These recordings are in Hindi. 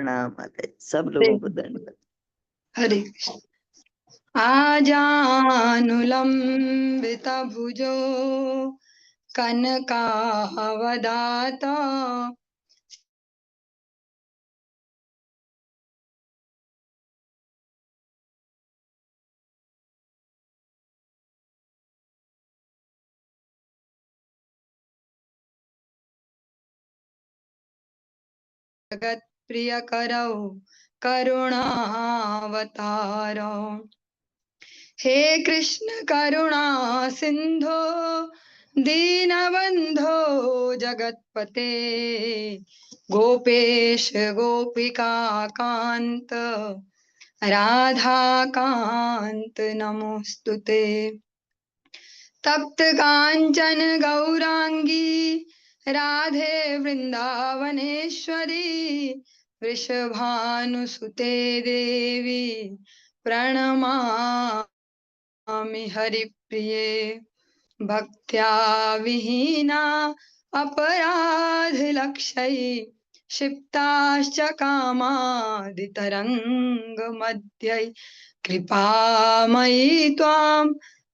प्रणाम माता, सब लोगों को धन्यवाद। हरे कृष्ण। आजानुलंबित भुजो कनकावदात जगत प्रिय करौ करुणावतारो। हे कृष्ण करुणा सिंधो दीनबंधो जगतपते गोपेश गोपिका कांत राधा कांत नमोस्तुते। तप्त कांचन गौरांगी राधे वृंदावनेश्वरी वृषभानुसुते देवी प्रणमामि हरिप्रिये। भक्त्या विहीना अपराधलक्षये क्षिप्ताश्च कामादितरङ्गमध्ये कृपामयि त्वां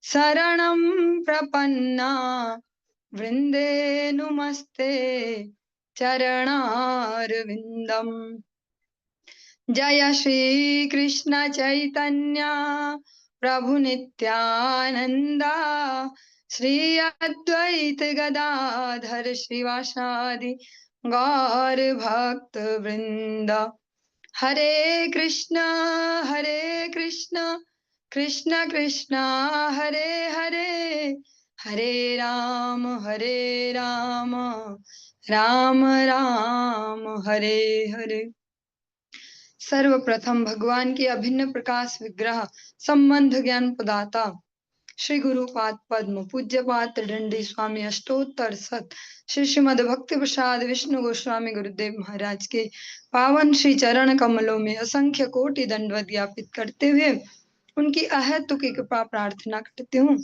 शरणं प्रपन्ना वृन्दे नुमस्ते चरणारविन्दम्। जय श्री कृष्ण चैतन्य प्रभु नित्यानंदा श्री अद्वैत गदाधर श्रीवासादि गौर भक्त वृंद। हरे कृष्ण कृष्ण कृष्ण हरे हरे हरे राम राम राम हरे हरे। सर्वप्रथम भगवान की अभिन्न प्रकाश विग्रह संबंध ज्ञान प्रदाता श्री गुरुपाद पद्म पूज्यपाद दंडी स्वामी अष्टोत्तर सत श्री श्रीमद भक्ति प्रसाद विष्णु गोस्वामी गुरुदेव महाराज के पावन श्री चरण कमलों में असंख्य कोटि दंडवत ज्ञापित करते हुए उनकी अहेतु की कृपा प्रार्थना करती हूँ।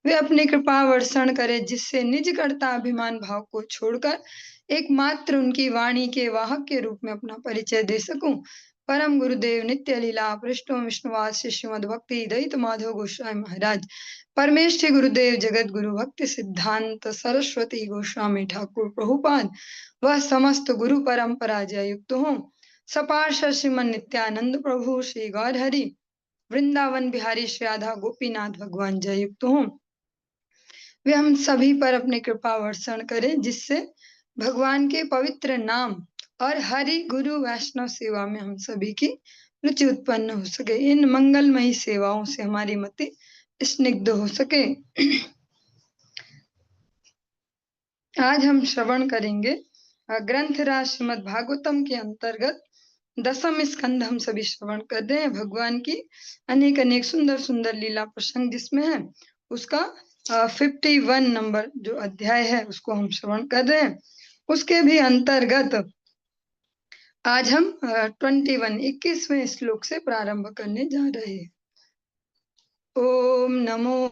वे अपनी कृपा वर्षण करे जिससे निज कर्ता अभिमान भाव को छोड़कर एकमात्र उनकी वाणी के वाहक के रूप में अपना परिचय दे सकूं। परम गुरुदेव नित्य लीला पृष्ठों विष्णुवास श्रीमद भक्ति दयित माधव गोस्वामी महाराज परमेष्ठी गुरुदेव जगत गुरु भक्ति सिद्धांत सरस्वती गोस्वामी ठाकुर प्रभुपाद वह समस्त गुरु परंपरा जय युक्त हो। सपार्षद श्रीमन नित्यानंद प्रभु श्री गौर हरि वृंदावन बिहारी श्री राधा गोपीनाथ भगवान जय युक्त हो। वे हम सभी पर अपनी कृपा वर्षण करें जिससे भगवान के पवित्र नाम और हरि गुरु वैष्णव सेवा में हम सभी की रुचि उत्पन्न हो सके। इन मंगलमयी सेवाओं से हमारी मति स्निग्ध हो सके। आज हम श्रवण करेंगे ग्रंथराज श्रीमद् भागवतम के अंतर्गत दसम स्कंद हम सभी श्रवण कर रहे हैं। भगवान की अनेक अनेक सुंदर सुंदर लीला प्रसंग जिसमें है उसका 51 नंबर जो अध्याय है उसको हम श्रवण कर रहे हैं। उसके भी अंतर्गत आज हम 21वें श्लोक से प्रारंभ करने जा रहे हैं। ओम नमो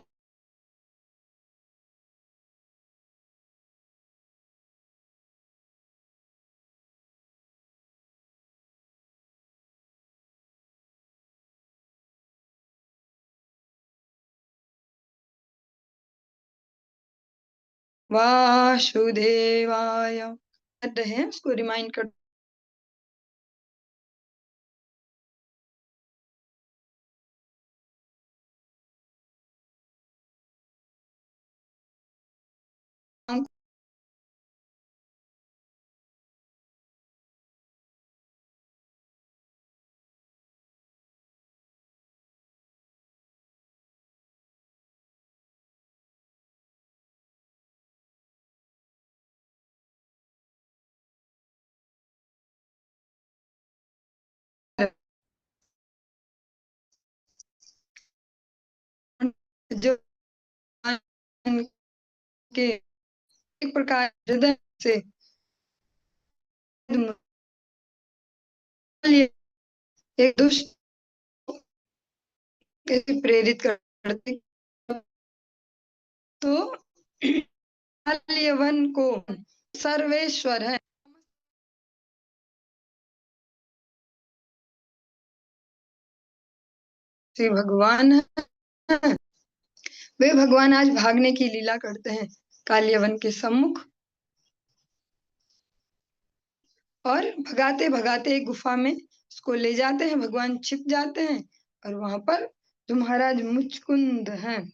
वासुदेवाय कर रहे हैं उसको रिमाइंड कर जो के एक प्रकार हृदय से एक दुष्ट कैसे प्रेरित करते तो बाल्यवन को सर्वेश्वर है श्री भगवान हैं, वे भगवान आज भागने की लीला करते हैं कालियवन के सम्मुख, और भगाते भगाते एक गुफा में उसको ले जाते हैं। भगवान छिप जाते हैं और वहां पर जो महाराज मुचकुंद हैं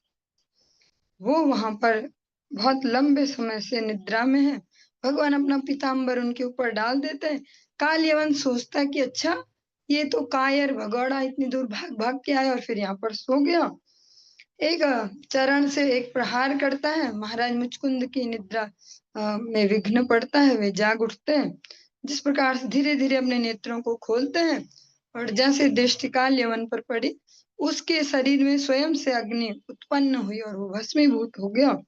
वो वहां पर बहुत लंबे समय से निद्रा में है। भगवान अपना पीताम्बर उनके ऊपर डाल देते हैं। कालियवन सोचता है कि अच्छा ये तो कायर भगौड़ा इतनी दूर भाग भाग के आया और फिर यहाँ पर सो गया। एक चरण से एक प्रहार करता है, महाराज मुचकुंद की निद्रा में विघ्न पड़ता है, वे जाग उठते हैं। जिस प्रकार से धीरे धीरे अपने नेत्रों को खोलते हैं और जैसे दृष्टि कालियवन पर पड़ी, उसके शरीर में स्वयं से अग्नि उत्पन्न हुई और वो भस्मीभूत हो गया।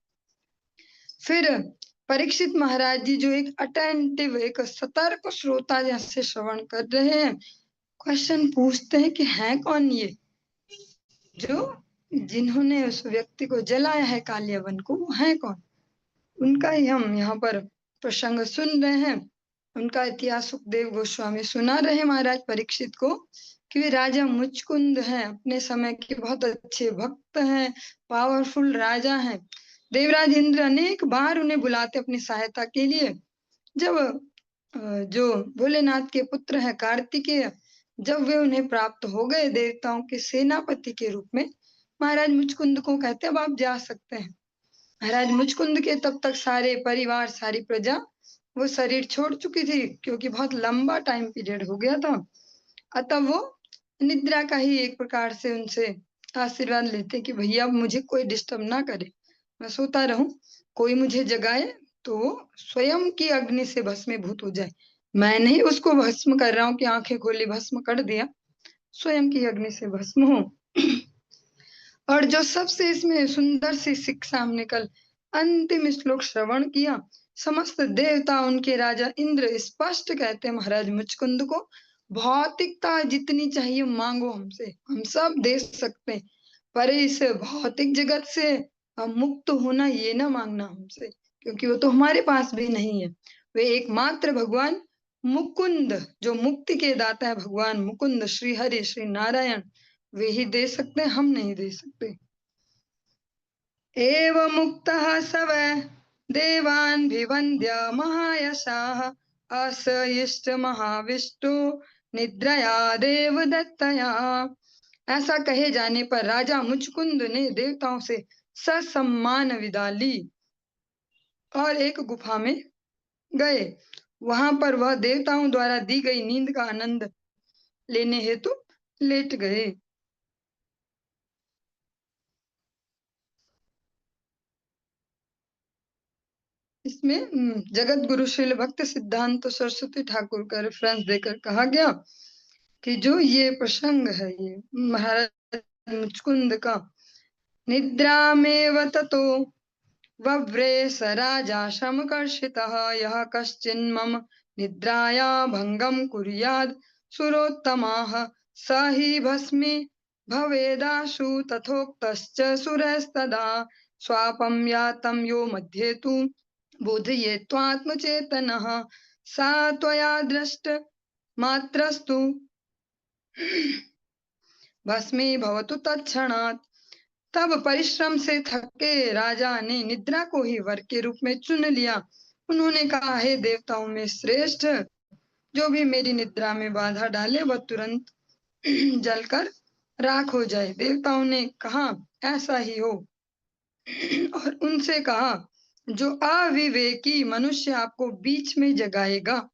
फिर परीक्षित महाराज जी जो एक अटेंटिव, एक सतर्क श्रोता जैसे श्रवण कर रहे हैं, क्वेश्चन पूछते हैं कि है कौन ये जो जिन्होंने उस व्यक्ति को जलाया है कालियवन को, वो है कौन? उनका ही हम यहाँ पर प्रसंग सुन रहे हैं। उनका इतिहास सुखदेव गोस्वामी सुना रहे महाराज परीक्षित को कि वे राजा मुचकुंद हैं, अपने समय के बहुत अच्छे भक्त हैं, पावरफुल राजा हैं। देवराज इंद्र अनेक बार उन्हें बुलाते अपनी सहायता के लिए। जब जो भोलेनाथ के पुत्र हैं कार्तिकेय, जब वे उन्हें प्राप्त हो गए देवताओं के सेनापति के रूप में, महाराज मुचकुंद को कहते अब आप जा सकते हैं। महाराज मुचकुंद के तब तक सारे परिवार, सारी प्रजा वो शरीर छोड़ चुकी थी क्योंकि बहुत लंबा टाइम पीरियड हो गया था। अतः वो निद्रा का ही एक प्रकार से उनसे आशीर्वाद लेते कि भैया मुझे कोई डिस्टर्ब ना करे, मैं सोता रहूं, कोई मुझे जगाए तो वो स्वयं की अग्नि से भस्मीभूत हो जाए। मैं नहीं उसको भस्म कर रहा हूँ कि आंखें खोली भस्म कर दिया, स्वयं की अग्नि से भस्म हो। और जो सबसे इसमें सुंदर सी शिक्षा हमने कल अंतिम श्लोक श्रवण किया, समस्त देवता उनके राजा इंद्र स्पष्ट कहते हैं महाराज मुचकुंद को, भौतिकता जितनी चाहिए मांगो हमसे, हम सब दे सकते हैं, पर इस भौतिक जगत से मुक्त होना ये ना मांगना हमसे, क्योंकि वो तो हमारे पास भी नहीं है। वे एकमात्र भगवान मुकुंद जो मुक्ति के दाता है, भगवान मुकुंद श्री हरि श्री नारायण, वे ही दे सकते हैं, हम नहीं दे सकते। एव मुक्तः स वै देवान् भिवन्द्य महायशाः अस इष्ट महाविष्टु निद्रया देव दत्तया। ऐसा कहे जाने पर राजा मुचकुंद ने देवताओं से ससम्मान विदा ली और एक गुफा में गए। वहां पर वह देवताओं द्वारा दी गई नींद का आनंद लेने हेतु लेट गए। इसमें जगत गुरु श्रील भक्त सिद्धांत सरस्वती ठाकुर का रेफरेंस देकर कहा गया कि जो ये प्रसंग है, ये महाराज मुचकुंद का, निद्रा में ततो वव्रे स राजा समकर्षितः यः कश्चिन्मम निद्राया भंगम कुर्याद सुरोत्तमाः स हि भस्मी भवेदाशु तथोक्तश्च सुरस्तदा स्वापं यातं यो मध्ये तु बोधये त्वात्मचेतनः सा त्वया दृष्ट मात्रस्तु भस्मी भवतु तत्क्षणात्। तब परिश्रम से थके राजा ने निद्रा को ही वर के रूप में चुन लिया। उन्होंने कहा, हे देवताओं में श्रेष्ठ, जो भी मेरी निद्रा में बाधा डाले वह तुरंत जलकर राख हो जाए। देवताओं ने कहा ऐसा ही हो, और उनसे कहा जो अविवेकी मनुष्य आपको बीच में जगाएगा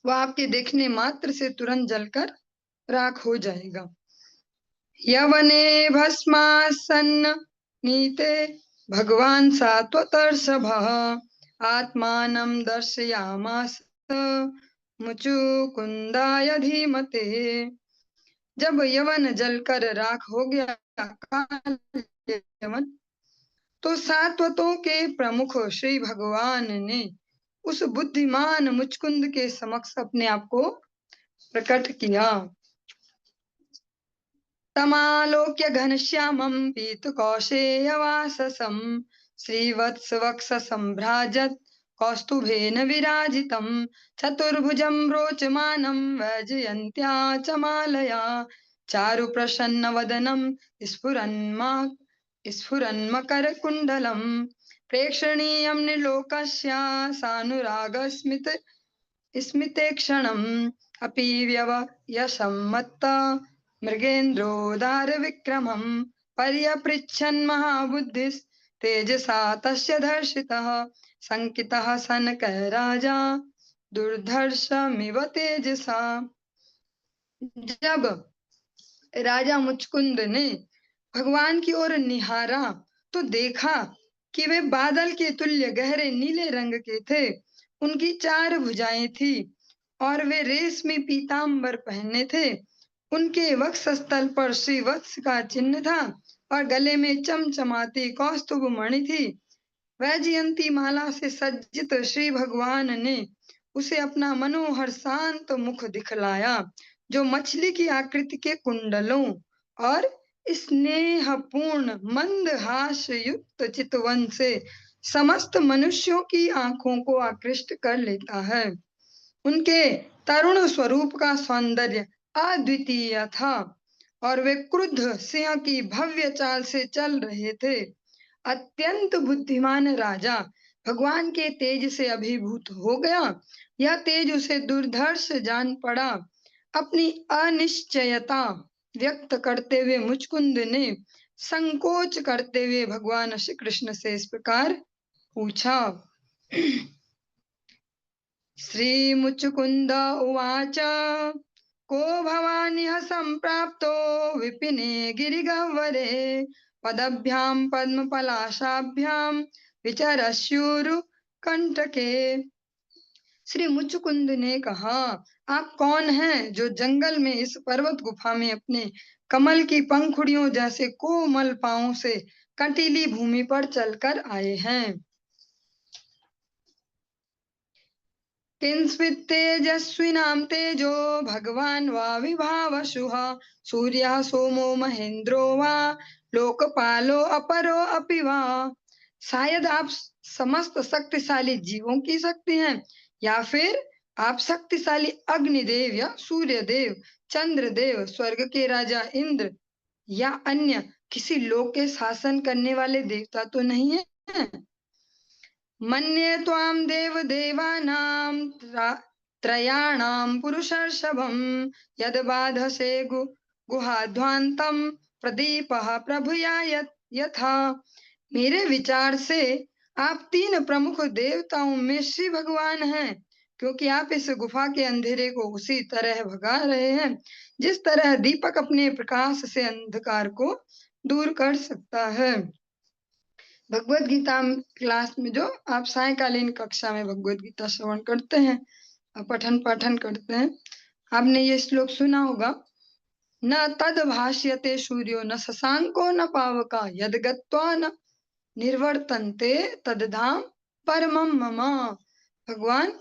वह आपके देखने मात्र से तुरंत जलकर राख हो जाएगा। यवने भस्मासन्न नीते भगवान सात्वतर्षभः आत्मानं दर्शयामास मुचुकुंदाय धीमते। जब यवन जलकर राख हो गया यवन, तो सात्वतों के प्रमुख श्री भगवान ने उस बुद्धिमान मुचकुंद के समक्ष अपने आप को प्रकट किया। तमालोक्य घनश्यामं पीतकौशेयवाससं श्रीवत्सवक्षसंभ्राजत् कौस्तुभेन विराजितं चतुर्भुजं रोचमानं वैजयन्त्या च मालया चारु प्रसन्न वदनम स्फुरन्मकर कुंडलम प्रेक्षणीयं निर्लोकस्य सानुराग स्मिते क्षणम् अपि व्यवयसम्मत्त मृगेन्द्रोदार विक्रमम् पर्यपृच्छन् महाबुद्धिस्तेजसा तस्य दर्शितः संकितः सनकः राजा दुर्धर्षमिव तेजसा। जब राजा मुचकुंद ने भगवान की ओर निहारा तो देखा कि वे बादल के तुल्य गहरे नीले रंग के थे। उनकी 4 भुजाएं थी और वे रेशमी पीतांबर पहने थे। उनके वक्षस्थल पर श्रीवत्स का चिन्ह था और गले में चमचमाती कौस्तुभ मणि थी। वैजयंती माला से सज्जित श्री भगवान ने उसे अपना मनोहर शांत मुख दिखलाया, जो मछली की आकृति के कुंडलों और स्नेहपूर्ण मंद हास्य युक्त चितवन से समस्त मनुष्यों की आंखों को आकृष्ट कर लेता है। उनके तरुण स्वरूप का सौंदर्य अद्वितीय था और वे क्रुद्ध सिंह की भव्य चाल से चल रहे थे। अत्यंत बुद्धिमान राजा भगवान के तेज से अभिभूत हो गया। यह तेज उसे दुर्धर्ष जान पड़ा। अपनी अनिश्चयता व्यक्त करते हुए मुचकुंद ने संकोच करते हुए भगवान श्री कृष्ण से इस प्रकार पूछा। श्री मुचकुंद उवाच को भवानिह संप्राप्तो विपिने गिरिगह्वरे पदभ्याम पद्मपलाशाभ्याम विचरस्युरु कंटके। श्री मुचकुंद ने कहा, आप कौन हैं जो जंगल में इस पर्वत गुफा में अपने कमल की पंखुड़ियों जैसे कोमल पांवों से कंटीली भूमि पर चलकर आए हैं। किंस्वित्तेजस्विनां तेजो भगवान वा विभावशुः सूर्यः सोमो महेंद्रो वा लोकपालो अपरो अपि वा। शायद आप समस्त शक्तिशाली जीवों की शक्ति हैं या फिर आप शक्तिशाली अग्निदेव या सूर्यदेव, चंद्रदेव, स्वर्ग के राजा इंद्र या अन्य किसी लोक के शासन करने वाले देवता तो नहीं है। मन्ये त्वां देव देवानां त्रयाणां पुरुषर्षभं यद बाधसे गुहाध्वान्तं प्रदीपः प्रभुया यथा। मेरे विचार से आप 3 प्रमुख देवताओं में श्री भगवान हैं, क्योंकि आप इस गुफा के अंधेरे को उसी तरह भगा रहे हैं जिस तरह दीपक अपने प्रकाश से अंधकार को दूर कर सकता है। भगवत गीता क्लास में जो आप सायकालीन कक्षा में भगवत गीता श्रवण करते हैं, पठन पाठन करते हैं, आपने ये श्लोक सुना होगा। न तद भाष्यते सूर्यो न शशांको न पावका यद गत्वा न निर्वर्तन्ते तद्धाम परमं मम। भगवान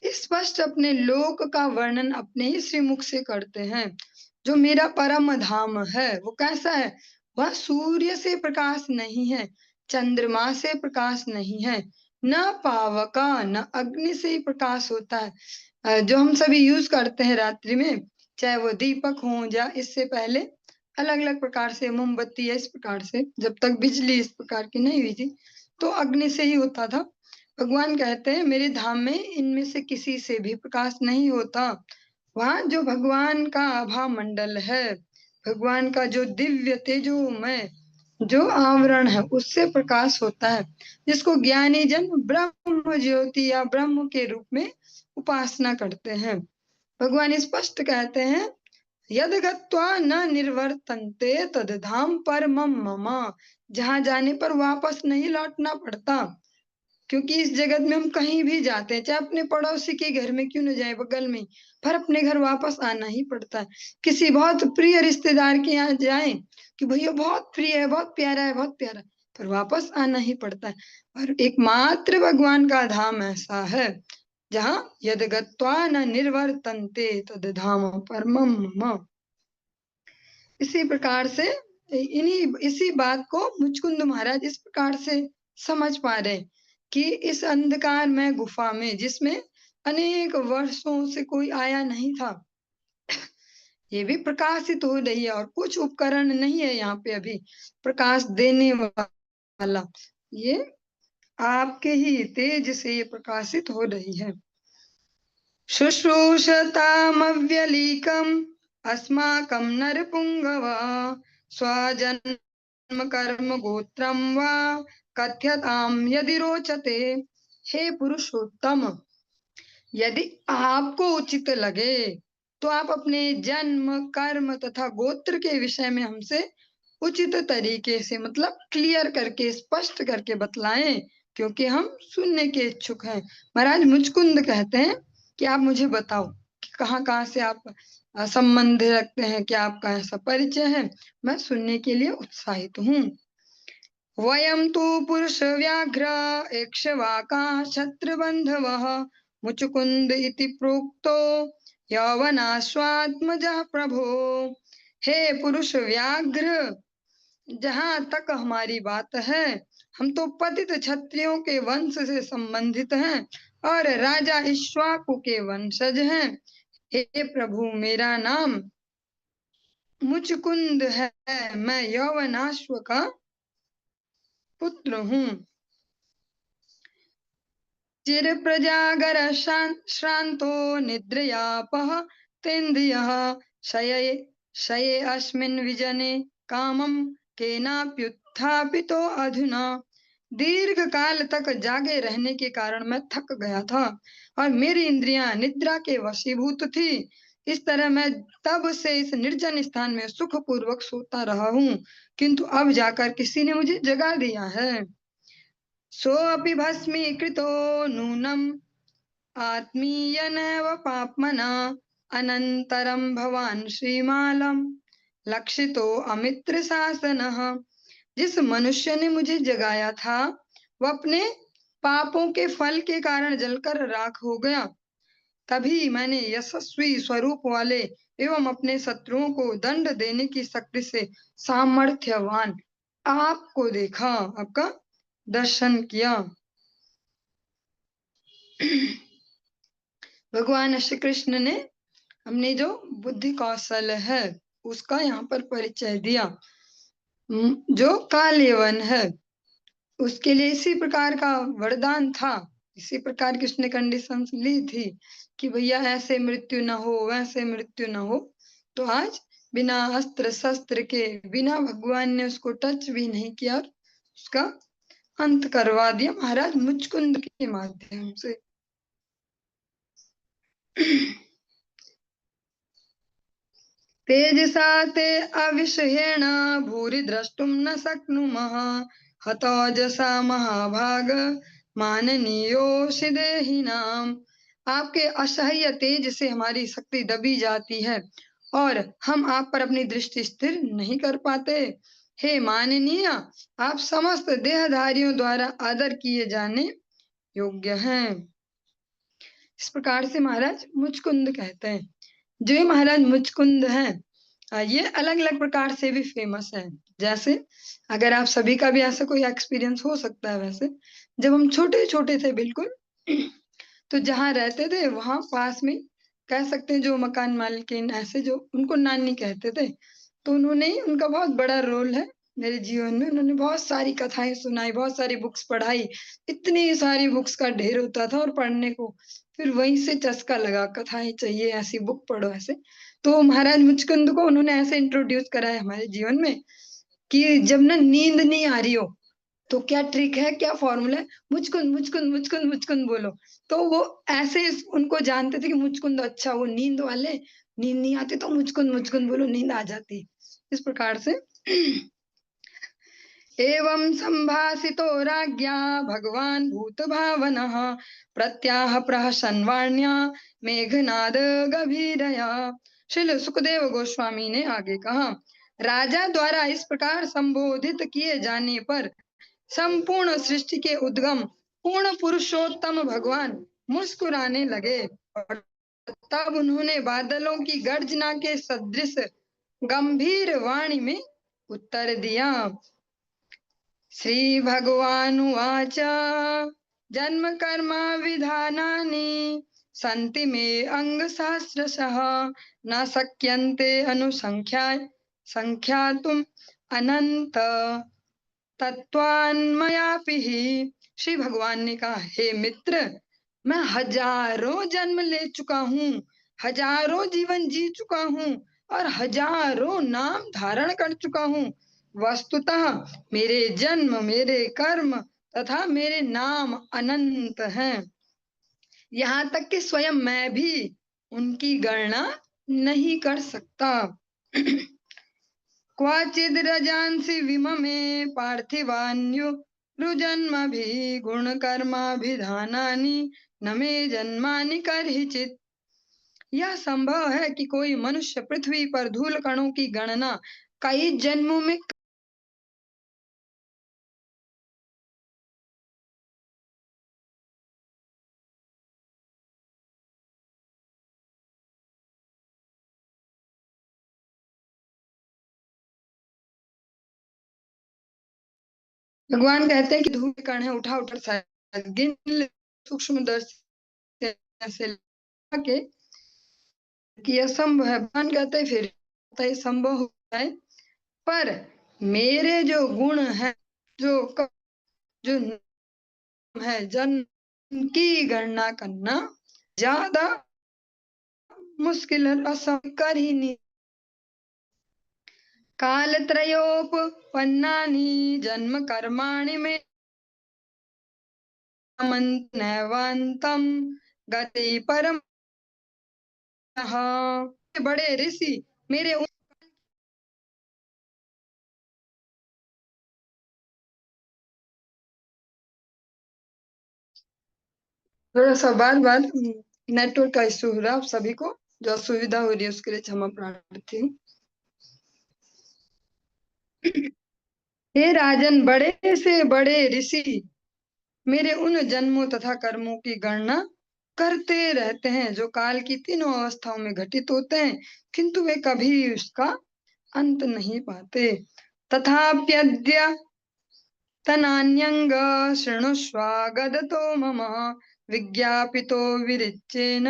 स्पष्ट अपने लोक का वर्णन अपने ही श्रीमुख से करते हैं। जो मेरा परम धाम है वो कैसा है? वह सूर्य से प्रकाश नहीं है, चंद्रमा से प्रकाश नहीं है, न पावका न अग्नि से ही प्रकाश होता है। जो हम सभी यूज करते हैं रात्रि में, चाहे वो दीपक हो या इससे पहले अलग अलग प्रकार से मोमबत्ती या इस प्रकार से, जब तक बिजली इस प्रकार की नहीं हुई थी तो अग्नि से ही होता था। भगवान कहते हैं मेरे धाम में इनमें से किसी से भी प्रकाश नहीं होता। वहाँ जो भगवान का आभा मंडल है, भगवान का जो दिव्य तेजोमय जो आवरण है उससे प्रकाश होता है, जिसको ज्ञानी जन ब्रह्म ज्योति या ब्रह्म के रूप में उपासना करते हैं। भगवान स्पष्ट कहते हैं यद गत्वा न निर्वर्तन्ते तद्धाम परमं मम। जहां जाने पर वापस नहीं लौटना पड़ता, क्योंकि इस जगत में हम कहीं भी जाते हैं, चाहे अपने पड़ोसी के घर में क्यों न जाए, बगल में, पर अपने घर वापस आना ही पड़ता है। किसी बहुत प्रिय रिश्तेदार के यहाँ जाएं कि भैया बहुत प्रिय है, बहुत प्यारा है, बहुत प्यारा, पर वापस आना ही पड़ता है। और एकमात्र भगवान का धाम ऐसा है जहाँ यद गत्वा न निर्वर्तन्ते तद्धाम परमं मम। इसी प्रकार से इसी बात को मुचकुंद महाराज इस प्रकार से समझ पा रहे कि इस अंधकार में गुफा में जिसमें अनेक वर्षों से कोई आया नहीं था, ये भी प्रकाशित हो रही है और कुछ उपकरण नहीं है यहाँ पे अभी प्रकाश देने वाला, ये आपके ही तेज से ये प्रकाशित हो रही है। शुश्रूषतामव्यलीकम् अस्माकं नरपुङ्गव स्वजन्म कर्म गोत्रं वा कथ्यतां यदि रोचते। हे पुरुषोत्तम, यदि आपको उचित लगे तो आप अपने जन्म कर्म तथा गोत्र के विषय में हमसे उचित तरीके से मतलब क्लियर करके स्पष्ट करके बतलाएं, क्योंकि हम सुनने के इच्छुक हैं। महाराज मुचकुंद कहते हैं कि आप मुझे बताओ कि कहाँ कहाँ से आप संबंध रखते हैं, क्या आपका ऐसा परिचय है, मैं सुनने के लिए उत्साहित हूँ। वयं तु पुरुष व्याघ्र इक्ष्वाका शत्रुबन्धवः मुचुकुंद इति प्रोक्तो यौवनाश्वात्मजः प्रभो। हे पुरुष व्याघ्र, जहाँ तक हमारी बात है हम तो पतित क्षत्रियों के वंश से संबंधित हैं और राजा इक्ष्वाकु के वंशज हैं। हे प्रभु, मेरा नाम मुचकुंद है, मैं यौवनाश्व का पुत्र हूँ। चिर प्रजागर श्रांतो निद्रयापः तेन्द्रियः शये शये अस्मिन् विजने कामं केनाप्युत्थापितो अधुना। दीर्घ काल तक जागे रहने के कारण मैं थक गया था और मेरी इंद्रियां निद्रा के वशीभूत थी। इस तरह मैं तब से इस निर्जन स्थान में सुख पूर्वक सोता रहा हूँ, किंतु अब जाकर किसी ने मुझे जगा दिया है। सोऽपि भस्मीकृतो नूनम् आत्मीयनैव पाप्मना अनन्तरं भवान् श्रीमालं लक्षितो अमित्र शासनः। जिस मनुष्य ने मुझे जगाया था वह अपने पापों के फल के कारण जलकर राख हो गया। तभी मैंने यशस्वी स्वरूप वाले एवं अपने शत्रुओं को दंड देने की शक्ति से सामर्थ्यवान आपको देखा, आपका दर्शन किया। भगवान श्री कृष्ण ने हमने जो बुद्धि कौशल है उसका यहाँ पर परिचय दिया। जो काल्यवन है उसके लिए इसी प्रकार का वरदान था, इसी प्रकार की उसने कंडीशंस ली थी कि भैया ऐसे मृत्यु न हो, वैसे मृत्यु न हो। तो आज बिना अस्त्र शस्त्र के, बिना भगवान ने उसको टच भी नहीं किया, उसका अंत करवा दिया महाराज मुचकुंद के माध्यम से। तेजसा ते अविषयेण भूरि द्रष्टुं न शक्नुमः हतोजसा महाभाग माननीयोषि देहिनाम्। आपके असह्य तेज से हमारी शक्ति दबी जाती है और हम आप पर अपनी दृष्टि स्थिर नहीं कर पाते। हे माननीय, आप समस्त देहधारियों द्वारा आदर किए जाने योग्य हैं। इस प्रकार से महाराज मुचकुंद कहते हैं। जो ये महाराज मुचकुंद हैं, ये अलग अलग प्रकार से भी फेमस है। जैसे अगर आप सभी का भी ऐसा कोई एक्सपीरियंस हो सकता है, वैसे जब हम छोटे छोटे थे बिल्कुल तो जहाँ रहते थे वहां पास में कह सकते हैं जो मकान मालकिन ऐसे जो उनको नानी कहते थे, तो उन्होंने उनका बहुत बड़ा रोल है मेरे जीवन में। उन्होंने बहुत सारी कथाएं सुनाई, बहुत सारी बुक्स पढ़ाई, इतनी सारी बुक्स का ढेर होता था और पढ़ने को फिर वहीं से चस्का लगा, कथाएं चाहिए, ऐसी बुक पढ़ो ऐसे। तो महाराज मुचकुंद को उन्होंने ऐसे इंट्रोड्यूस करा है हमारे जीवन में कि जब ना नींद नहीं आ रही हो तो क्या ट्रिक है, क्या फॉर्मूला है, मुचकुंद मुचकुंद मुचकुंद मुचकुंद बोलो। तो वो ऐसे उनको जानते थे कि मुचकुंद अच्छा वो नींद वाले, नींद नहीं आती तो मुचकुंद मुचकुंद बोलो, नींद आ जाती। इस प्रकार से एवं संभाषितो राज्ञा भगवान भूत भावनः प्रत्याह प्रहसन वाण्या मेघनाद गभीरया। श्रील सुखदेव गोस्वामी ने आगे कहा, राजा द्वारा इस प्रकार संबोधित किए जाने पर संपूर्ण सृष्टि के उद्गम पूर्ण पुरुषोत्तम भगवान मुस्कुराने लगे और तब उन्होंने बादलों की गर्जना के सदृश गंभीर वाणी में उत्तर दिया। श्रीभगवानुवाच जन्म कर्म विधानानि सन्ति मे अंग सहस्रशः न शक्यन्ते संख्यातुम् अनंत तत्वान्मयापि ही। श्री भगवान ने कहा, हे मित्र, मैं हजारों जन्म ले चुका हूँ, हजारों जीवन जी चुका हूँ और हजारों नाम धारण कर चुका हूँ। वस्तुतः मेरे जन्म, मेरे कर्म तथा मेरे नाम अनंत हैं, यहाँ तक कि स्वयं मैं भी उनकी गणना नहीं कर सकता। क्वचिद् रजांसि विममे पार्थिवान्यु रुजन्मभिः गुणकर्माभिधानानि न मे जन्मानि कर्हिचित्। यह संभव है कि कोई मनुष्य पृथ्वी पर धूल कणों की गणना कई जन्मों में भगवान कहते हैं कि धूल के कण है, उठा उठा शायद गिन ले सूक्ष्म दर्शी से के कि यह संभव है। भगवान कहते हैं फिर संभव होता है, पर मेरे जो गुण है, जो है, जन्म की गणना करना ज्यादा मुश्किल है, असंभव कर ही नहीं। कालत्रयोपपन्नानि जन्म कर्माणि में नैवान्तं गति परम। बड़े ऋषि मेरे थोड़ा सा बार बार नेटवर्क का इश्यू हो रहा है। आप सभी को जो असुविधा हो रही है उसके लिए क्षमा प्रार्थी हूँ। हे राजन, बड़े से बड़े ऋषि मेरे उन जन्मों तथा कर्मों की गणना करते रहते हैं जो काल की तीनों अवस्थाओं में घटित होते हैं, किंतु वे कभी उसका अंत नहीं पाते। तथाप्यद्य तनान्यंग शृणुष्वागदतो मम विज्ञापितो विरिच्येन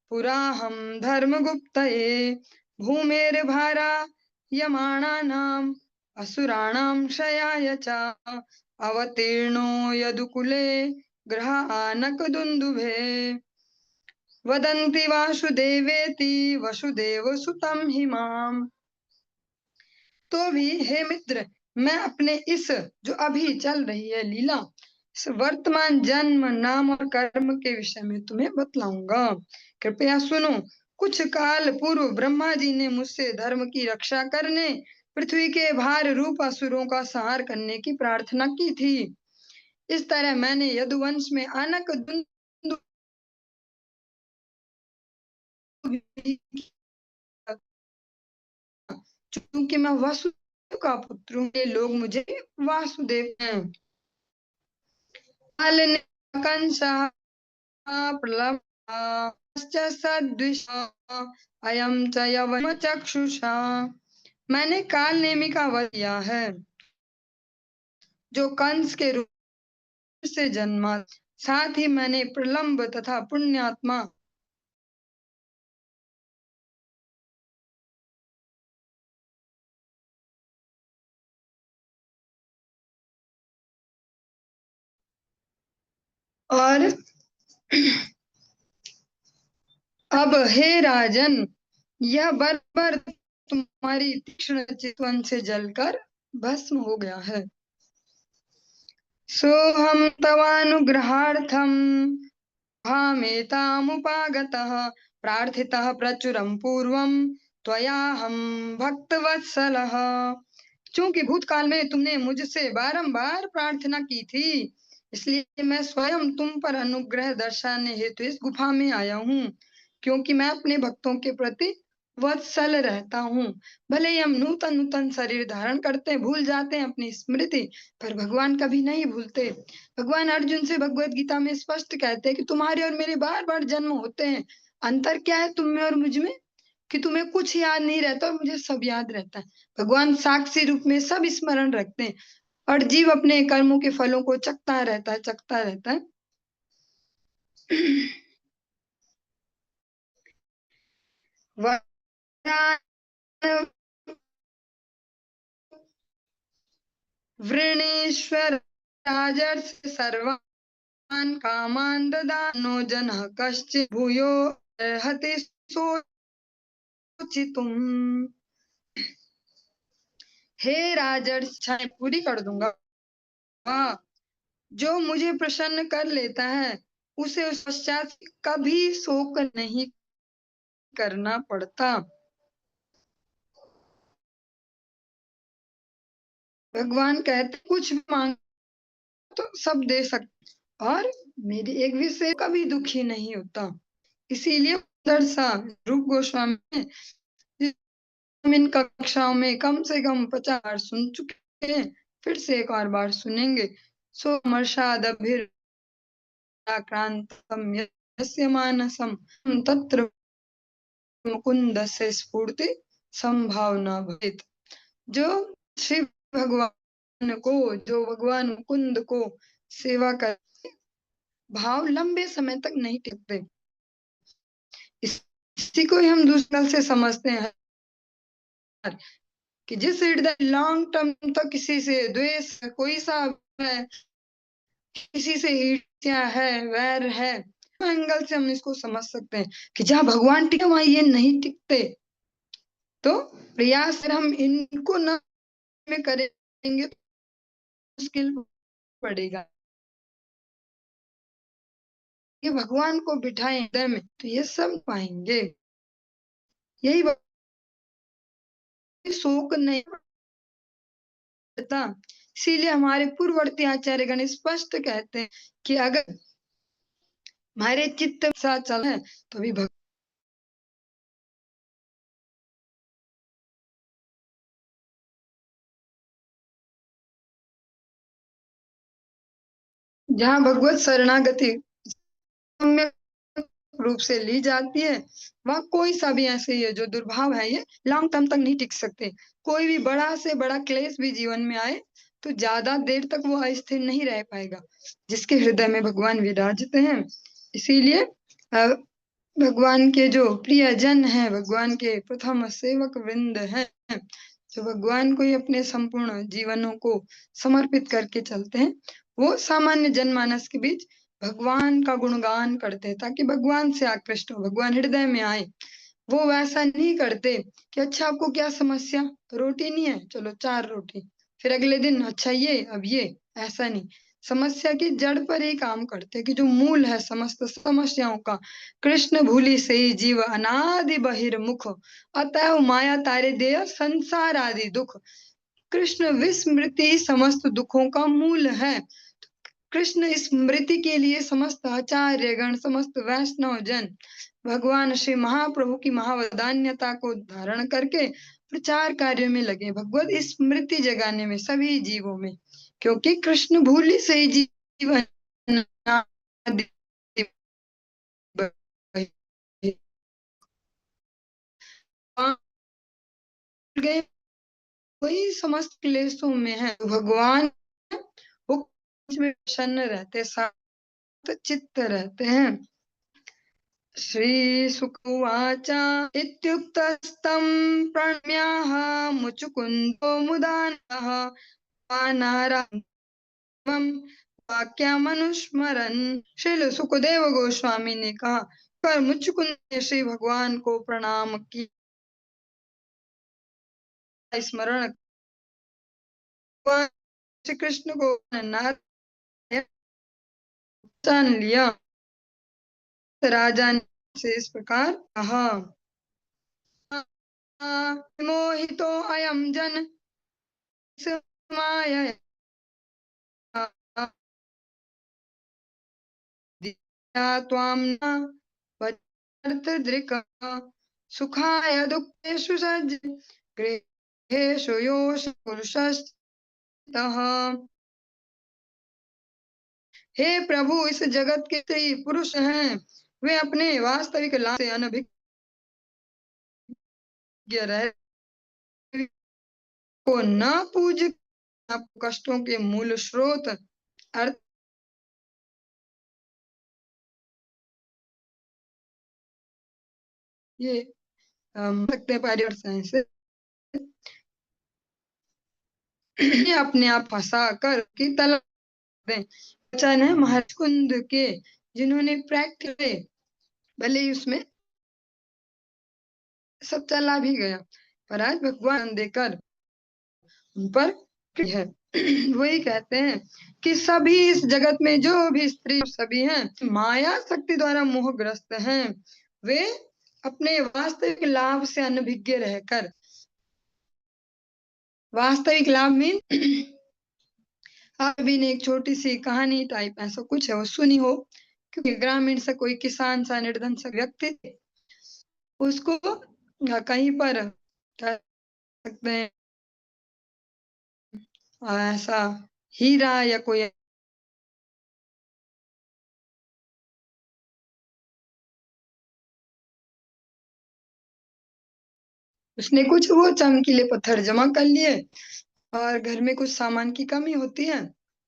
पुराहं धर्मगुप्तये भूमेर्भारा यमाणानाम् असुराणां क्षयाय च अवतीर्णो यदुकुले ग्रह आनकदुन्दुभे वदन्ति वासुदेवेति वसुदेवसुतं हि माम्। तो भी हे मित्र, मैं अपने इस जो अभी चल रही है लीला, इस वर्तमान जन्म, नाम और कर्म के विषय में तुम्हें बतलाऊंगा, कृपया सुनो। कुछ काल पूर्व ब्रह्मा जी ने मुझसे धर्म की रक्षा करने, पृथ्वी के भार रूप असुरों का संहार करने की प्रार्थना की थी। इस तरह मैंने यदुवंश में आनक दुन्दु चूंकि मैं वसुदेव का पुत्र हूँ, ये लोग मुझे वासुदेव हैं। काल ने कंसा अयम च यवम चक्षुषा। मैंने काल नेमी का वध किया है, जो कंस के रूप से जन्मा। साथ ही मैंने प्रलंब तथा पुण्यात्मा और अब हे राजन, यह बर्बर तुम्हारी तीक्ष्ण चितवन से जलकर भस्म हो गया है। सोहम तवानुग्रहार्थम भामेतामुपागतः प्रार्थितः प्रचुरं पूर्वं त्वयाहं भक्तवत्सलः। चूंकि भूतकाल में तुमने मुझसे बारंबार प्रार्थना की थी, इसलिए मैं स्वयं तुम पर अनुग्रह दर्शाने हेतु इस गुफा में आया हूँ, क्योंकि मैं अपने भक्तों के प्रति वत्सल रहता हूँ। भले ही हम नूतन नूतन शरीर धारण करते हैं, भूल जाते हैं अपनी स्मृति, पर भगवान कभी नहीं भूलते। भगवान अर्जुन से भगवत गीता में स्पष्ट कहते हैं कि तुम्हारे और मेरे बार बार जन्म होते हैं, अंतर क्या है तुम में और मुझ में, कि तुम्हें कुछ याद नहीं रहता और मुझे सब याद रहता है। भगवान साक्षी रूप में सब स्मरण रखते हैं और जीव अपने कर्मों के फलों को चखता रहता है। वरान वृणीश्वर राजर्ष सर्वान् कामान् ददानो जनः कश्चित् भूयो अर्हति सोचितुम्। हे राजर्ष, इच्छाएं पूरी कर दूंगा। जो मुझे प्रसन्न कर लेता है उसे उस पश्चात कभी शोक नहीं करना पड़ता। भगवान कहते कुछ मांग तो सब दे सकते और मेरी एक भी से कभी दुखी नहीं होता। इसीलिए सा रूप गोस्वामी ने इन कक्षाओं में कम से कम 50 बार सुन चुके हैं, फिर से एक और बार सुनेंगे। सोमर्षादभिराक्रांतम यस्य मानसम तत्र मुकुंदस्य स्फूर्ति संभावना भवेत्। जो श्री भगवान को, जो भगवान मुकुंद को सेवा कर भाव लंबे समय तक नहीं टिकते। इसी को ही हम दूसरे से समझते हैं कि जिस हृदय लॉन्ग टर्म तक किसी से द्वेष, कोई सा है, किसी से ईर्ष्या है, वैर है, एंगल से हम इसको समझ सकते हैं कि जहाँ भगवान टिके वहां ये नहीं टिकते। तो प्रयास हम इनको न में करेंगे तो मुश्किल पड़ेगा। ये भगवान को बिठाए हृदय में तो ये सब पाएंगे। यही शोक नहीं पड़ता। इसीलिए हमारे पूर्ववर्ती आचार्य गण स्पष्ट कहते हैं कि अगर हमारे चित्त साथ चले तो भी जहाँ भगवत शरणागति रूप से ली जाती है वहाँ कोई सा भी ऐसे ही है जो दुर्भाव है ये लॉन्ग टर्म तक नहीं टिक सकते। कोई भी बड़ा से बड़ा क्लेश भी जीवन में आए तो ज्यादा देर तक वो अस्थिर नहीं रह पाएगा जिसके हृदय में भगवान विराजते हैं। इसीलिए भगवान के जो प्रिय जन है, भगवान के प्रथम सेवक वृंद है, जो भगवान को ही अपने संपूर्ण जीवनों को समर्पित करके चलते हैं, वो सामान्य जनमानस के बीच भगवान का गुणगान करते हैं ताकि भगवान से आकृष्ट हो, भगवान हृदय में आए। वो वैसा नहीं करते कि अच्छा आपको क्या समस्या, रोटी नहीं है, चलो 4 रोटी, फिर अगले दिन अच्छा ये, अब ये, ऐसा नहीं। समस्या की जड़ पर ही काम करते कि जो मूल है समस्त समस्याओं का, कृष्ण भूलि से ही जीव अनादि बहिर्मुख, अतएव माया तारे देय संसार आदि दुख। कृष्ण विस्मृति समस्त दुखों का मूल है। कृष्ण स्मृति के लिए समस्त आचार्य गण, समस्त वैष्णव जन भगवान श्री महाप्रभु की महावदान्यता को धारण करके प्रचार कार्य में लगे, भगवत स्मृति जगाने में सभी जीवों में, क्योंकि कृष्ण भूलि से ही जीवन गए वही समस्त क्लेशों में है। भगवान वो में प्रसन्न रहते, साथ चित्त रहते हैं। श्री सुकुवाच इत्युक्तस्तं प्रणम्याः मुचुकुन्दो मुदानः नारायणं वाक्यमनुस्मरन्। श्री सुखदेव गोस्वामी ने कहा, पर मुचुकुंद ने श्री भगवान को प्रणाम किया, स्मरण श्री कृष्ण को जान लिया। राजा ने से इस प्रकार कहा, मोहितो अयम जन माया त्वां न वदर्थदृक् सुखाय दुःखेषु सज्ज गृहेषु योष पुरुषस्तः। हे प्रभु, इस जगत के ही पुरुष हैं, वे अपने वास्तविक लाभ से अनभिज्ञ रह को न पूज कष्टों के मूल स्रोत अर्थ ये सकते हैं पर्यवसान से अपने आप फंसा कर की तलब दें। वचन है महर्षि कुंद के, जिन्होंने प्रैक्टिस भले ही उसमें सब चला भी गया, पर आज भगवान देकर उन पर है। वही कहते हैं कि सभी इस जगत में जो भी स्त्री सभी हैं माया शक्ति द्वारा मोहग्रस्त हैं। वे अपने वास्तविक लाभ से अनभिज्ञ रहकर, वास्तविक लाभ मीन अभी ने एक छोटी सी कहानी टाइप ऐसा कुछ है वो सुनी हो, क्योंकि ग्रामीण से कोई किसान सा निर्धन सा व्यक्ति थे, उसको कहीं पर कह सकते हैं ऐसा हीरा या कोई उसने कुछ वो चमकीले पत्थर जमा कर लिए और घर में कुछ सामान की कमी होती है,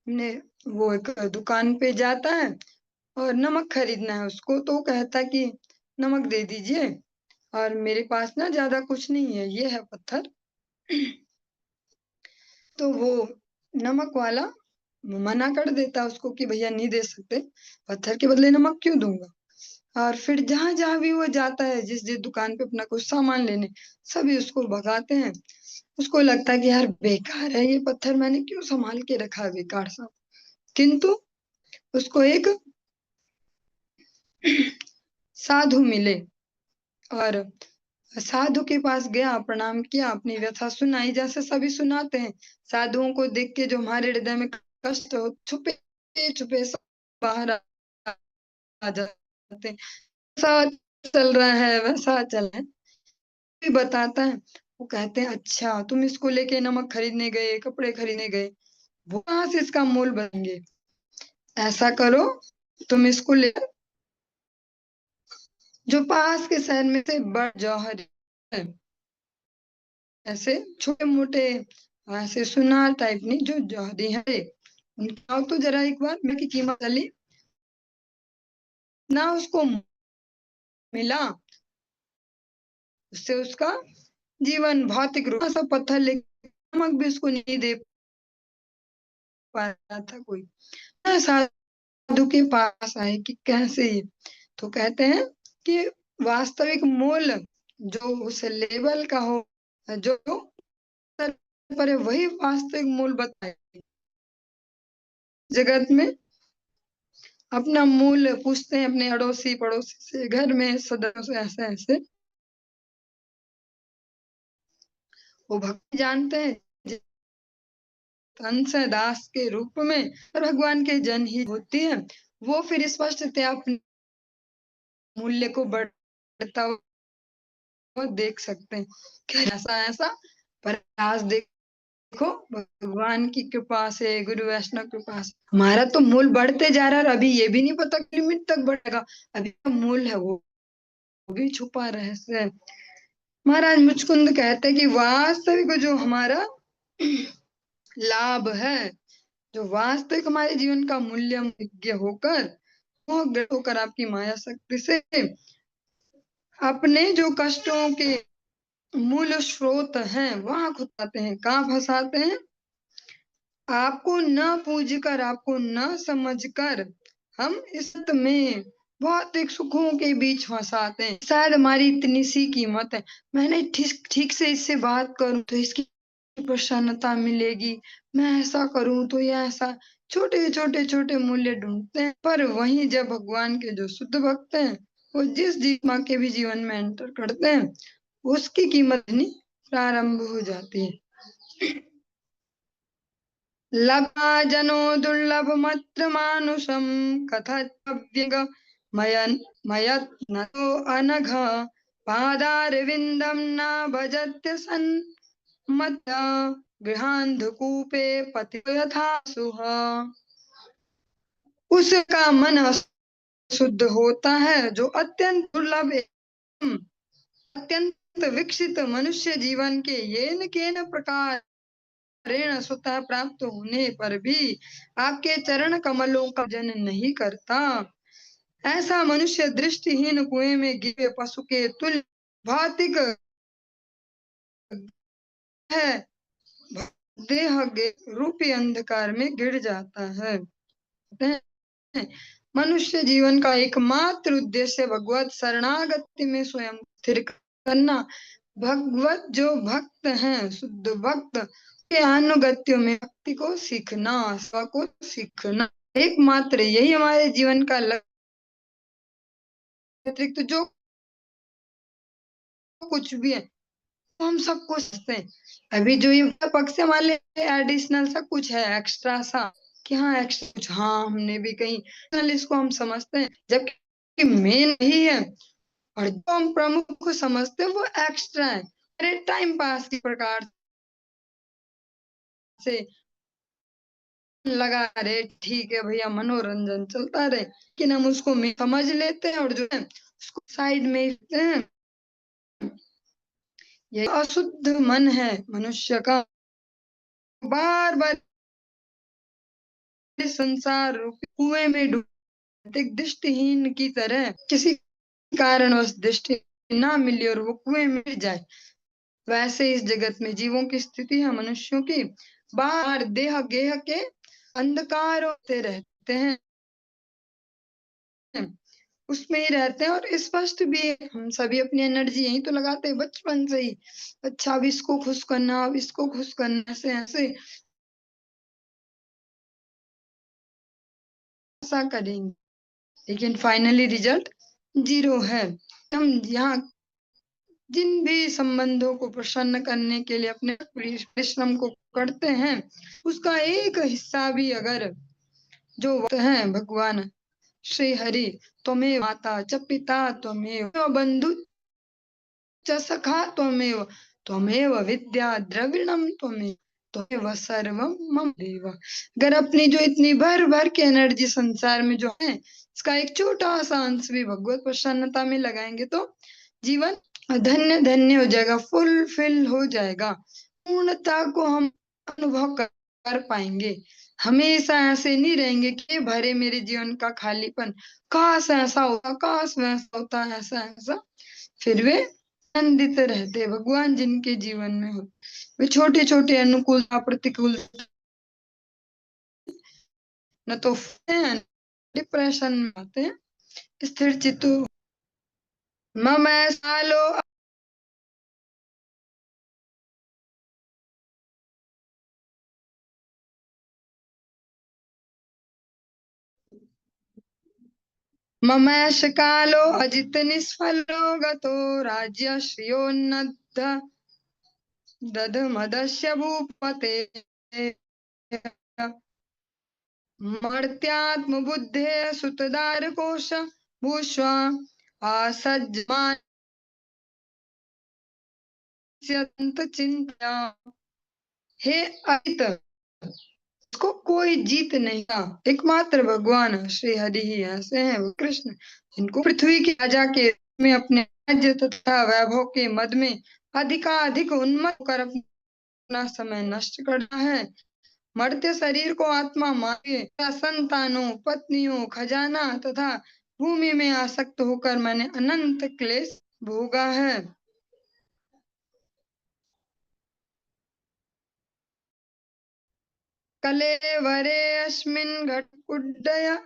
ने वो एक दुकान पे जाता है और नमक खरीदना है उसको, तो कहता है कि नमक दे दीजिए और मेरे पास ना ज्यादा कुछ नहीं है, ये है पत्थर। तो वो नमक वाला मना कर देता उसको कि भैया नहीं दे सकते, पत्थर के बदले नमक क्यों दूंगा। और फिर जहां जहां भी वो जाता है, जिस जिस दुकान पे अपना कुछ सामान लेने, सभी उसको भगाते हैं। उसको लगता है कि यार बेकार है ये पत्थर, मैंने क्यों संभाल के रखा है बेकार सा। किंतु उसको एक साधु मिले और साधु के पास गया, प्रणाम किया, अपनी व्यथा सुनाई, जैसे सभी सुनाते हैं। साधुओं को देख के जो हमारे हृदय में कष्ट हो, छुपे छुपे सब बाहर आ जाते हैं। ऐसा चल रहा है वैसा चल रहा है, भी बताता है। वो कहते हैं अच्छा तुम इसको लेके नमक खरीदने गए, कपड़े खरीदने गए, वो कहाँ से इसका मोल बनेंगे। ऐसा करो तुम इसको ले जो पास के शहर में से बड़ जौहरी है, ऐसे छोटे मोटे ऐसे सुनार टाइप नहीं, जो जौहरी है उनके आओ तो जरा एक बार मेरी कीमत चली ना, उसको मिला, उससे उसका जीवन भौतिक रूप से पत्थर लेके नमक भी उसको नहीं दे पा रहा था कोई। साधु के पास आए कि कैसे ये, तो कहते हैं कि वास्तविक मूल जो उस लेवल का हो, जो पर वही वास्तविक मूल बताए। जगत में अपना मूल पूछते हैं अपने अड़ोसी पड़ोसी से, घर में सदस्यों से, ऐसे ऐसे वो भक्ति जानते हैं हंस दास के रूप में, और भगवान के जन ही होती है। वो फिर स्पष्टतया अपने मूल्य को बढ़ता हुआ देख सकते हैं कि ऐसा ऐसा, पर आज देखो भगवान की कृपा से, गुरु वैष्णव कृपा से हमारा तो मूल बढ़ते जा रहा है। अभी ये भी नहीं पता लिमिट तक बढ़ेगा, अभी मूल है वो भी छुपा रहस्य है। महाराज मुचकुंद कहते हैं कि वास्तविक जो हमारा लाभ है, जो वास्तविक हमारे जीवन का मूल्य विज्ञ होकर, मोहग्रस्त होकर आपकी माया शक्ति से अपने जो कष्टों के मूल स्रोत हैं वहां खुदाते हैं। कहाँ फंसाते हैं? आपको न पूज कर, आपको न समझ कर हम इस में भौतिक सुखों के बीच फंसाते हैं। शायद हमारी इतनी सी कीमत है, मैंने ठीक ठीक से इससे बात करूं तो इसकी प्रसन्नता मिलेगी, मैं ऐसा करूं तो ये ऐसा, छोटे छोटे छोटे मूल्य ढूंढते हैं। पर वहीं जब भगवान के जो शुद्ध भक्त हैं, वो जिस जीवा के भी जीवन में एंटर करते हैं, उसकी कीमत नहीं प्रारंभ हो जाती है। लभा जनो दुर्लभ मत्र मानुषम कथव्यग मयन मयत न तो अनघ पादारविंदम न भजत्य सन मत गृहांधकूपे पति यथा सुह। उसका मन शुद्ध होता है जो अत्यंत दुर्लभ एवं अत्यंत विकसित मनुष्य जीवन के येन केन प्रकार ऋण स्वतः प्राप्त होने पर भी आपके चरण कमलों का जन नहीं करता। ऐसा मनुष्य दृष्टिहीन कुएं में गिरे पशु के तुल्य भौतिक है देह रूपी अंधकार में गिर जाता है। मनुष्य जीवन का एकमात्र उद्देश्य भगवत शरणागति में स्वयं स्थिर करना। भगवत जो भक्त हैं, शुद्ध भक्त के अनुगत्यों में भक्ति को सीखना, स्व को सीखना, एकमात्र यही हमारे जीवन का लक्ष्य। अतिरिक्त जो कुछ भी है तो हम सबको सीखते हैं। अभी जो ये पक्ष हमारे एडिशनल सा कुछ है, एक्स्ट्रा सा, कि हाँ एक्स्ट्रा कुछ, हाँ हमने भी कहीं इसको हम समझते हैं, जबकि मेन ही है। और जो हम प्रमुख को समझते हैं वो एक्स्ट्रा है, अरे टाइम पास की प्रकार से लगा रहे, ठीक है भैया मनोरंजन चलता रहे, लेकिन हम उसको समझ लेते हैं और जो है उसको साइड में ही रखते हैं। ये अशुद्ध मन है मनुष्य का, बार बार संसार रूपी कुएं में डूबते दृष्टिहीन की तरह, किसी कारणवश दृष्टि ना मिली और वो कुएं में गिर जाए, वैसे इस जगत में जीवों की स्थिति है मनुष्यों की। बार देह गेह के अंधकार होते रहते हैं, उसमें ही रहते हैं। और स्पष्ट भी है, हम सभी अपनी एनर्जी यही तो लगाते हैं बचपन से ही। अच्छा अब इसको खुश करना, अब इसको खुश करना, ऐसे ऐसे ऐसा करेंगे, लेकिन फाइनली रिजल्ट जीरो है। हम यहाँ जिन भी संबंधों को प्रसन्न करने के लिए अपने परिश्रम को करते हैं, उसका एक हिस्सा भी अगर जो वक्त है भगवान श्री हरि, त्वमेव माता च पिता त्वमेव बंधु च सखा त्वमेव, त्वमेव विद्या द्रविणम त्वमेव, त्वमेव सर्वम मम देव। अगर अपनी जो इतनी भर भर के एनर्जी संसार में जो है, इसका एक छोटा सा अंश भी भगवत प्रसन्नता में लगाएंगे तो जीवन धन्य धन्य हो जाएगा, फुलफिल हो जाएगा, पूर्णता को हम अनुभव कर पाएंगे। हमेशा ऐसे नहीं रहेंगे कि भरे मेरे जीवन का खालीपन, काश ऐसा होता, काश वैसा होता, ऐसा ऐसा। फिर वे आनंदित रहते। भगवान जिनके जीवन में हो, वे छोटे छोटे अनुकूलता प्रतिकूल न तो डिप्रेशन में आते हैं, स्थिर चित्त मम सालो ममैष कालो अजित निष्फलो गतो राज्य श्रियोन्नद्ध दध मदस्य भूपते मर्त्यात्म बुद्धे सुतदार कोश भूष्व असज्जमान चिंता। हे अजित, उसको कोई जीत नहीं था, एकमात्र भगवान श्री हरि ही ऐसे हैं, वो कृष्ण जिनको पृथ्वी के राजा के में अपने राज्य तथा वैभव के मद में अधिकाधिक उन्मत्त होकर अपना समय नष्ट करना है। मर्त्य शरीर को आत्मा माने संतानों, पत्नियों, खजाना तथा भूमि में आसक्त होकर मैंने अनंत क्लेश भोगा है। कलेवरे अस्मिन् घटकुड्डय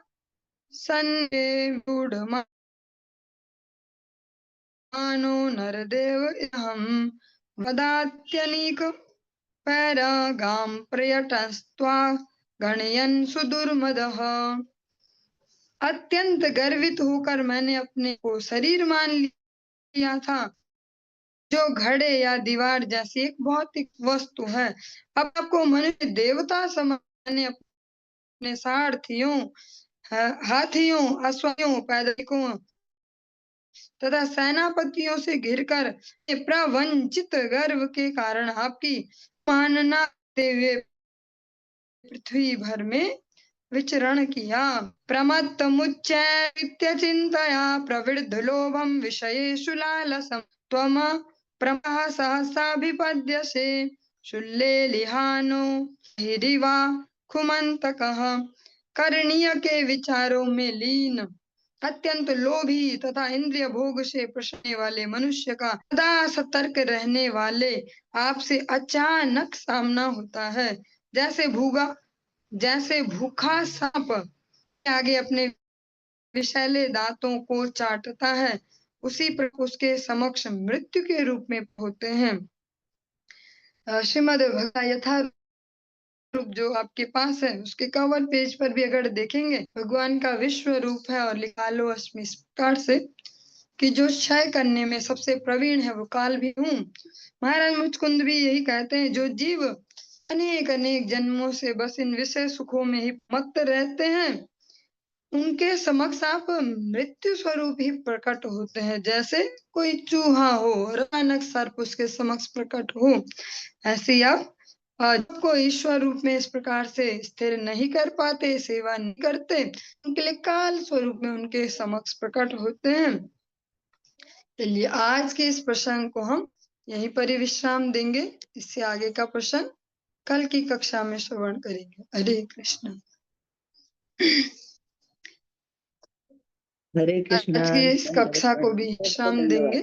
सन्ने मूढमानो नरदेव इहं वदात्यनीक पैरागाम प्रयटस्त्वा गणयन् सुदुर्मदः। अत्यंत गर्वित होकर मैंने अपने को शरीर मान लिया था, जो घड़े या दीवार जैसी एक भौतिक वस्तु है। अब आपको मनुष्य देवता समझने अपने सारथियों, हाथियों, अश्वों, पैदलों तथा सेनापतियों से घिरकर प्रवंचित गर्व के कारण आपकी मानना हुए पृथ्वी भर में विचरण किया। प्रमत्त मुच्चैत्य चिंतया प्रवृद्ध लोभम विषयेषु लालसम त्वम प्रमः सहसाभिपद्यसे शुल्लेलिहानो हिरिवा खुमंतकः। करणीय के विचारों में लीन अत्यंत लोभी तथा इंद्रिय भोग से प्रसन्न वाले मनुष्य का सदा सतर्क रहने वाले आपसे अचानक सामना होता है। जैसे भूखा सांप आगे अपने विषैले दांतों को चाटता है, उसी पर उसके समक्ष मृत्यु के रूप में होते हैं। श्रीमद् भगवद यथा रूप जो आपके पास है, उसके कवर पेज पर भी अगर देखेंगे, भगवान का विश्व रूप है और लिखा लो अस्मि इस प्रकार से कि जो क्षय करने में सबसे प्रवीण है वो काल भी हूँ। महाराज मुचकुंद भी यही कहते हैं, जो जीव अनेक अनेक जन्मों से बस इन विषय सुखों में ही मत्त रहते हैं, उनके समक्ष आप मृत्यु स्वरूप ही प्रकट होते हैं। जैसे कोई चूहा हो और अचानक सर्प उसके समक्ष प्रकट हो, ऐसे ही आप को ईश्वर रूप में इस प्रकार से स्थिर नहीं कर पाते, सेवा नहीं करते, उनके लिए काल स्वरूप में उनके समक्ष प्रकट होते हैं। चलिए आज के इस प्रसंग को हम यहीं पर ही विश्राम देंगे। इससे आगे का प्रसंग कल की कक्षा में श्रवण करेंगे। हरे कृष्ण। हरे कृष्णा। आज की इस कक्षा को भी विश्राम देंगे।